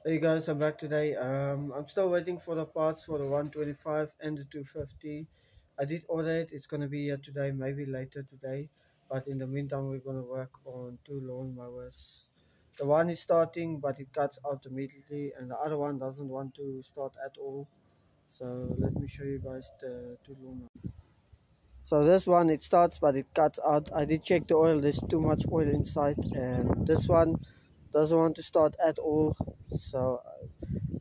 Hey guys, I'm back today. I'm still waiting for the parts for the 125 and the 250. I did order it. It's gonna be here today, maybe later today. But in the meantime, we're gonna work on two lawnmowers. The one is starting, but it cuts out immediately, and the other one doesn't want to start at all. So let me show you guys the two lawnmowers. So this one it starts, but it cuts out. I did check the oil. There's too much oil inside, and this one doesn't want to start at all. So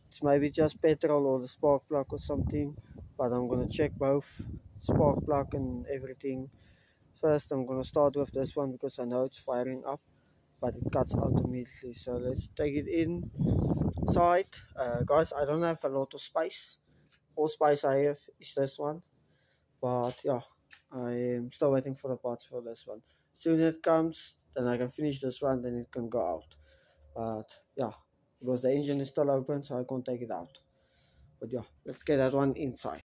it's maybe just petrol or the spark plug or something, but I'm gonna check both spark plug and everything. First I'm gonna start with this one because I know it's firing up, but it cuts out immediately. So let's take it inside. Guys, I don't have a lot of space. All space I have is this one, but yeah, I am still waiting for the parts for this one. Soon it comes, then I can finish this one, then it can go out. But yeah, because the engine is still open, so I can't take it out. But yeah, let's get that one inside.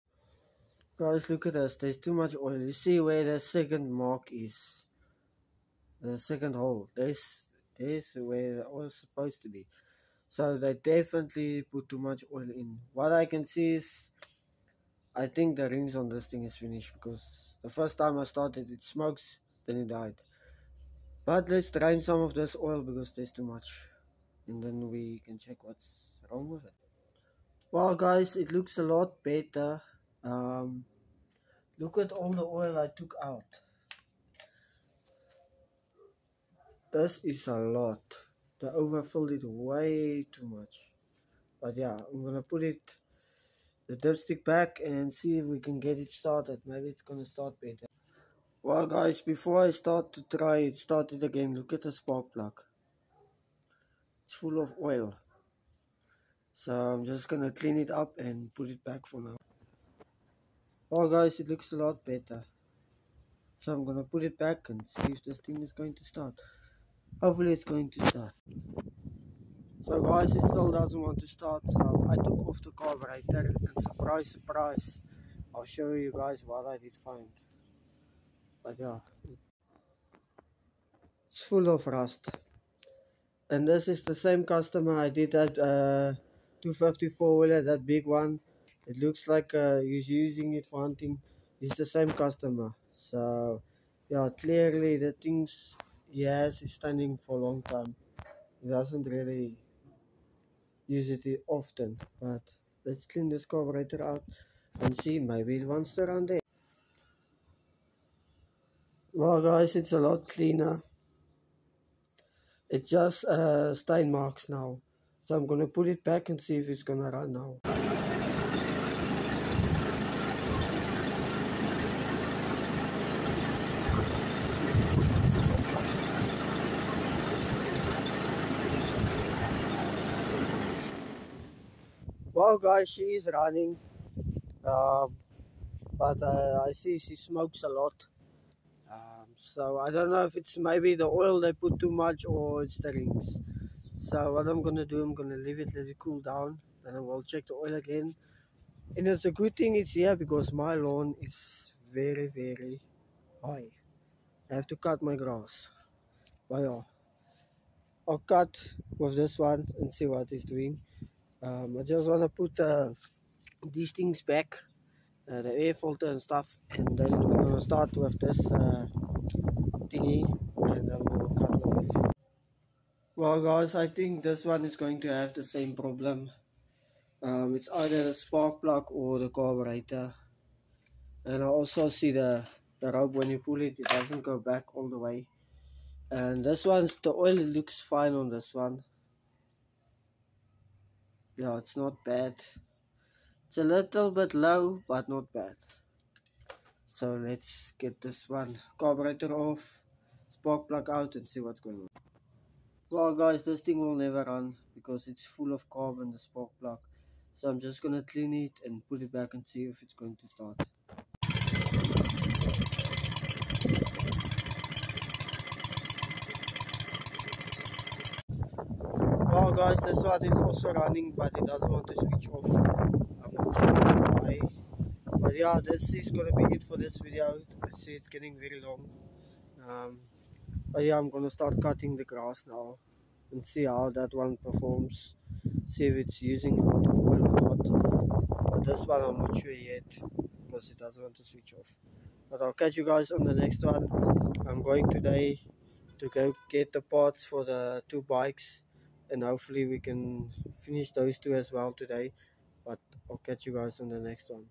Guys, look at this. There's too much oil. You see where the second mark is? The second hole. There's where the oil is supposed to be. So they definitely put too much oil in. What I can see is, I think the rings on this thing is finished, because the first time I started it smokes, then it died. But let's drain some of this oil because there's too much, and then we can check what's wrong with it. Well guys, it looks a lot better. Look at all the oil I took out. This is a lot. They overfilled it way too much. But yeah, I'm gonna put the dipstick back and see if we can get it started. Maybe it's gonna start better. Well guys, before I start to try it, start it again. Look at the spark plug. It's full of oil. So I'm just gonna clean it up and put it back for now. Well guys, it looks a lot better. So I'm gonna put it back and see if this thing is going to start. Hopefully it's going to start. So guys, it still doesn't want to start, so I took off the carburetor, and surprise surprise, I'll show you guys what I did find. But yeah, it's full of rust. And this is the same customer I did that 254 wheeler, that big one. It looks like he's using it for hunting. He's the same customer. So yeah, clearly the things he has is standing for a long time. He doesn't really use it often. But let's clean this carburetor out and see, maybe it wants to run there. Well guys, it's a lot cleaner. It's just stain marks now. So I'm gonna put it back and see if it's gonna run now. Well guys, she is running. But I see she smokes a lot. So I don't know if it's maybe the oil they put too much or it's the rings. So what I'm gonna do, I'm gonna leave it, let it cool down, and I will check the oil again. And it's a good thing it's here because my lawn is very high. I have to cut my grass. But yeah, I'll cut with this one and see what it's doing. I just wanna put these things back, the air filter and stuff, and then we're gonna start with this thingy, and then we'll cut with it. Well guys, I think this one is going to have the same problem. It's either the spark plug or the carburetor. And I also see the rope, when you pull it, it doesn't go back all the way. And this one's, the oil looks fine on this one. Yeah, it's not bad. It's a little bit low, but not bad. So let's get this one carburetor off, spark plug out, and see what's going on. Well guys, this thing will never run because it's full of carbon, the spark plug. So I'm just gonna clean it and put it back and see if it's going to start. Well guys, this one is also running, but it doesn't want to switch off. I'm not sure why. But yeah, this is gonna be it for this video. I see it's getting very long. But yeah, I'm gonna start cutting the grass now and see how that one performs. see if it's using a lot of oil or not. But this one I'm not sure yet because it doesn't want to switch off. But I'll catch you guys on the next one. I'm going today to go get the parts for the two bikes, and hopefully we can finish those two as well today. But I'll catch you guys on the next one.